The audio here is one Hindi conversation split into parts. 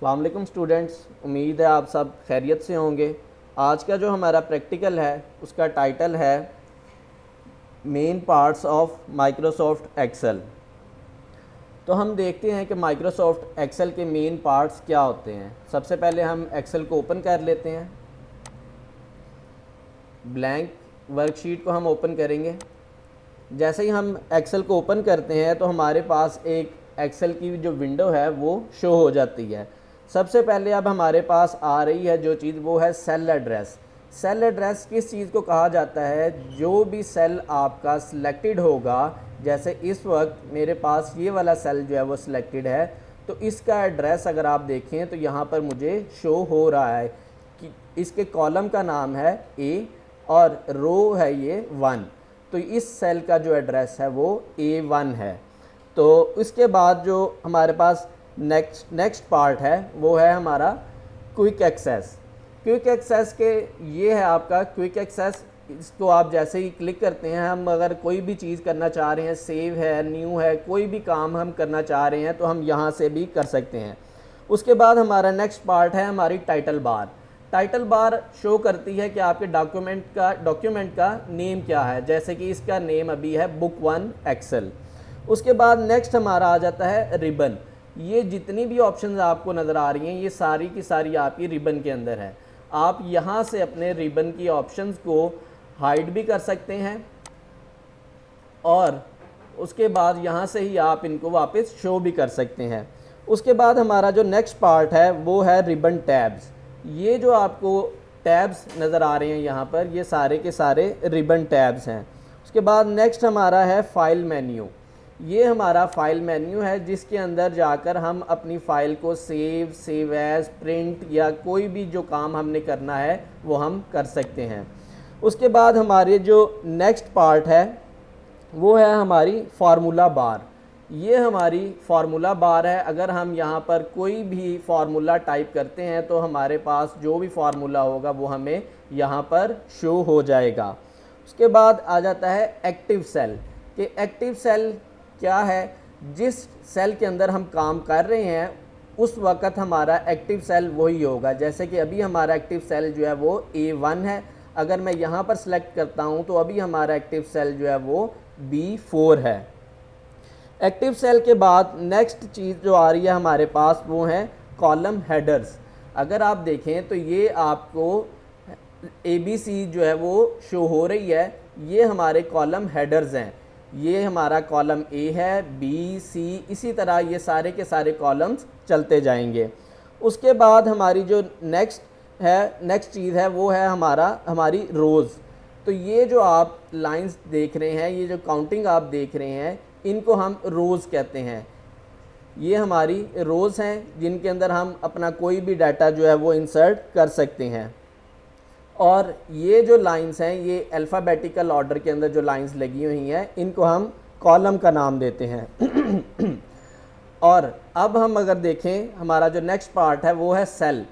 अस्सलाम वालेकुम स्टूडेंट्स, उम्मीद है आप सब खैरियत से होंगे। आज का जो हमारा प्रैक्टिकल है उसका टाइटल है main parts of Microsoft Excel. तो हम देखते हैं कि माइक्रोसॉफ्ट एक्सेल के मेन पार्ट्स क्या होते हैं। सबसे पहले हम एक्सेल को ओपन कर लेते हैं। ब्लैंक वर्कशीट को हम ओपन करेंगे। जैसे ही हम एक्सेल को ओपन करते हैं तो हमारे पास एक एक्सेल की जो विंडो है वो शो हो जाती है। सबसे पहले अब हमारे पास आ रही है जो चीज़, वो है सेल एड्रेस। सेल एड्रेस किस चीज़ को कहा जाता है? जो भी सेल आपका सिलेक्टेड होगा, जैसे इस वक्त मेरे पास ये वाला सेल जो है वो सिलेक्टेड है, तो इसका एड्रेस अगर आप देखें तो यहाँ पर मुझे शो हो रहा है कि इसके कॉलम का नाम है ए और रो है ये 1। तो इस सेल का जो एड्रेस है वो A1 है। तो इसके बाद जो हमारे पास नेक्स्ट पार्ट है वो है हमारा क्विक एक्सेस। क्विक एक्सेस के ये है आपका क्विक एक्सेस। इसको आप जैसे ही क्लिक करते हैं, हम अगर कोई भी चीज़ करना चाह रहे हैं, सेव है, न्यू है, कोई भी काम हम करना चाह रहे हैं तो हम यहाँ से भी कर सकते हैं। उसके बाद हमारा नेक्स्ट पार्ट है हमारी title bar. Title bar show करती है कि आपके डॉक्यूमेंट का नेम क्या है। जैसे कि इसका नेम अभी है बुक 1 एक्सेल। उसके बाद नेक्स्ट हमारा आ जाता है रिबन। ये जितनी भी ऑप्शंस आपको नज़र आ रही हैं ये सारी की सारी आपकी रिबन के अंदर है। आप यहाँ से अपने रिबन की ऑप्शंस को हाइड भी कर सकते हैं और उसके बाद यहाँ से ही आप इनको वापस शो भी कर सकते हैं। उसके बाद हमारा जो नेक्स्ट पार्ट है वो है रिबन टैब्स। ये जो आपको टैब्स नज़र आ रहे हैं यहाँ पर, ये सारे के सारे रिबन टैब्स हैं। उसके बाद नेक्स्ट हमारा है फाइल मेन्यू। ये हमारा फाइल मेन्यू है जिसके अंदर जाकर हम अपनी फ़ाइल को सेव एज, प्रिंट या कोई भी जो काम हमने करना है वो हम कर सकते हैं। उसके बाद हमारे जो नेक्स्ट पार्ट है वो है हमारी फार्मूला बार। ये हमारी फार्मूला बार है। अगर हम यहाँ पर कोई भी फार्मूला टाइप करते हैं तो हमारे पास जो भी फार्मूला होगा वो हमें यहाँ पर शो हो जाएगा। उसके बाद आ जाता है एक्टिव सेल। कि एक्टिव सेल क्या है? जिस सेल के अंदर हम काम कर रहे हैं उस वक़्त हमारा एक्टिव सेल वही होगा। जैसे कि अभी हमारा एक्टिव सेल जो है वो A1 है। अगर मैं यहाँ पर सेलेक्ट करता हूँ तो अभी हमारा एक्टिव सेल जो है वो B4 है। एक्टिव सेल के बाद नेक्स्ट चीज़ जो आ रही है हमारे पास वो है कॉलम हेडर्स। अगर आप देखें तो ये आपको ABC जो है वो शो हो रही है। ये हमारे कॉलम हेडर्स हैं। ये हमारा कॉलम A है, B, C, इसी तरह ये सारे के सारे कॉलम्स चलते जाएंगे। उसके बाद हमारी जो नेक्स्ट चीज़ है वो है हमारी रोज़। तो ये जो आप लाइंस देख रहे हैं, ये जो काउंटिंग आप देख रहे हैं, इनको हम रोज़ कहते हैं। ये हमारी रोज़ हैं जिनके अंदर हम अपना कोई भी डाटा जो है वो इंसर्ट कर सकते हैं। और ये जो लाइंस हैं ये अल्फ़ाबेटिकल ऑर्डर के अंदर जो लाइंस लगी हुई हैं इनको हम कॉलम का नाम देते हैं। और अब हम अगर देखें हमारा जो नेक्स्ट पार्ट है वो है सेल।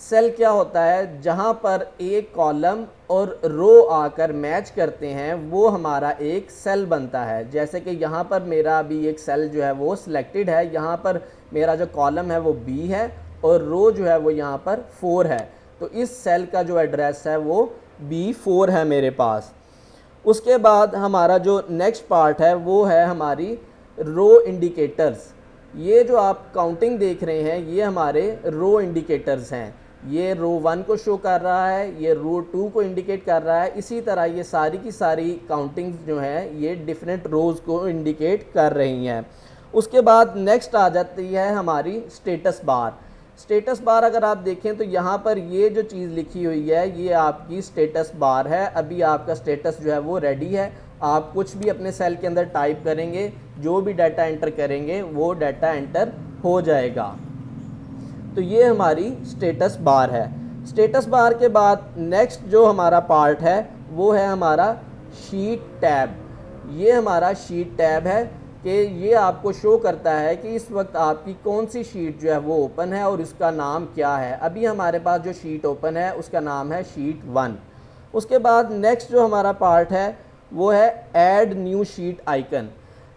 सेल क्या होता है? जहाँ पर एक कॉलम और रो आकर मैच करते हैं वो हमारा एक सेल बनता है। जैसे कि यहाँ पर मेरा अभी एक सेल जो है वो सिलेक्टेड है। यहाँ पर मेरा जो कॉलम है वो B है और रो जो है वो यहाँ पर 4 है। तो इस सेल का जो एड्रेस है वो B4 है मेरे पास। उसके बाद हमारा जो नेक्स्ट पार्ट है वो है हमारी रो इंडिकेटर्स। ये जो आप काउंटिंग देख रहे हैं ये हमारे रो इंडिकेटर्स हैं। ये रो 1 को शो कर रहा है, ये रो 2 को इंडिकेट कर रहा है। इसी तरह ये सारी की सारी काउंटिंग्स जो हैं ये डिफरेंट रोज़ को इंडिकेट कर रही हैं। उसके बाद नेक्स्ट आ जाती है हमारी स्टेटस बार। स्टेटस बार अगर आप देखें तो यहाँ पर ये जो चीज़ लिखी हुई है ये आपकी स्टेटस बार है। अभी आपका स्टेटस जो है वो रेडी है। आप कुछ भी अपने सेल के अंदर टाइप करेंगे, जो भी डाटा एंटर करेंगे वो डाटा एंटर हो जाएगा। तो ये हमारी स्टेटस बार है। स्टेटस बार के बाद नेक्स्ट जो हमारा पार्ट है वो है हमारा शीट टैब। ये हमारा शीट टैब है कि ये आपको शो करता है कि इस वक्त आपकी कौन सी शीट जो है वो ओपन है और उसका नाम क्या है। अभी हमारे पास जो शीट ओपन है उसका नाम है शीट 1। उसके बाद नेक्स्ट जो हमारा पार्ट है वो है ऐड न्यू शीट आइकन।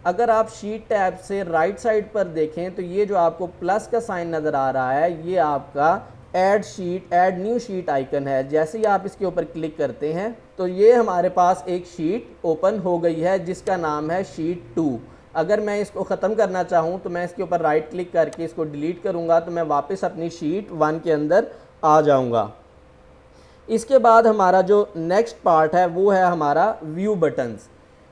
अगर आप शीट टैब से राइट साइड पर देखें तो ये जो आपको प्लस का साइन नज़र आ रहा है, ये आपका ऐड न्यू शीट आइकन है। जैसे ही आप इसके ऊपर क्लिक करते हैं तो ये हमारे पास एक शीट ओपन हो गई है जिसका नाम है शीट 2। अगर मैं इसको ख़त्म करना चाहूँ तो मैं इसके ऊपर राइट क्लिक करके इसको डिलीट करूँगा तो मैं वापस अपनी शीट 1 के अंदर आ जाऊँगा। इसके बाद हमारा जो नेक्स्ट पार्ट है वो है हमारा व्यू बटन्स।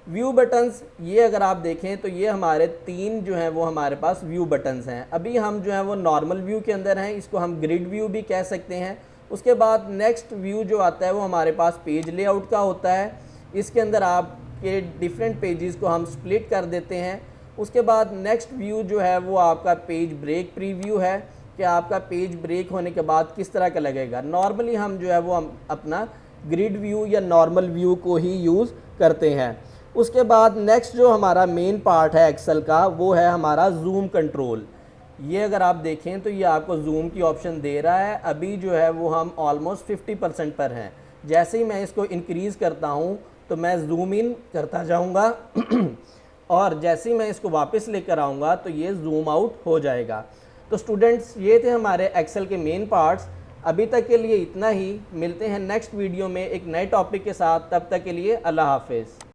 व्यू बटन्स ये अगर आप देखें तो ये हमारे 3 जो हैं वो हमारे पास व्यू बटन्स हैं। अभी हम जो है वो नॉर्मल व्यू के अंदर हैं, इसको हम ग्रिड व्यू भी कह सकते हैं। उसके बाद नेक्स्ट व्यू जो आता है वो हमारे पास पेज लेआउट का होता है। इसके अंदर आपके डिफरेंट पेजेस को हम स्प्लिट कर देते हैं। उसके बाद नेक्स्ट व्यू जो है वो आपका पेज ब्रेक प्रीव्यू है कि आपका पेज ब्रेक होने के बाद किस तरह का लगेगा। नॉर्मली हम जो है वो हम अपना ग्रिड व्यू या नॉर्मल व्यू को ही यूज़ करते हैं। उसके बाद नेक्स्ट जो हमारा मेन पार्ट है एक्सेल का वो है हमारा जूम कंट्रोल। ये अगर आप देखें तो ये आपको जूम की ऑप्शन दे रहा है। अभी जो है वो हम ऑलमोस्ट 50% पर हैं। जैसे ही मैं इसको इंक्रीज़ करता हूँ तो मैं जूम इन करता जाऊँगा और जैसे ही मैं इसको वापस लेकर आऊँगा तो ये जूम आउट हो जाएगा। तो स्टूडेंट्स, ये थे हमारे एक्सेल के मेन पार्ट्स। अभी तक के लिए इतना ही। मिलते हैं नेक्स्ट वीडियो में एक नए टॉपिक के साथ। तब तक के लिए अल्लाह हाफिज़।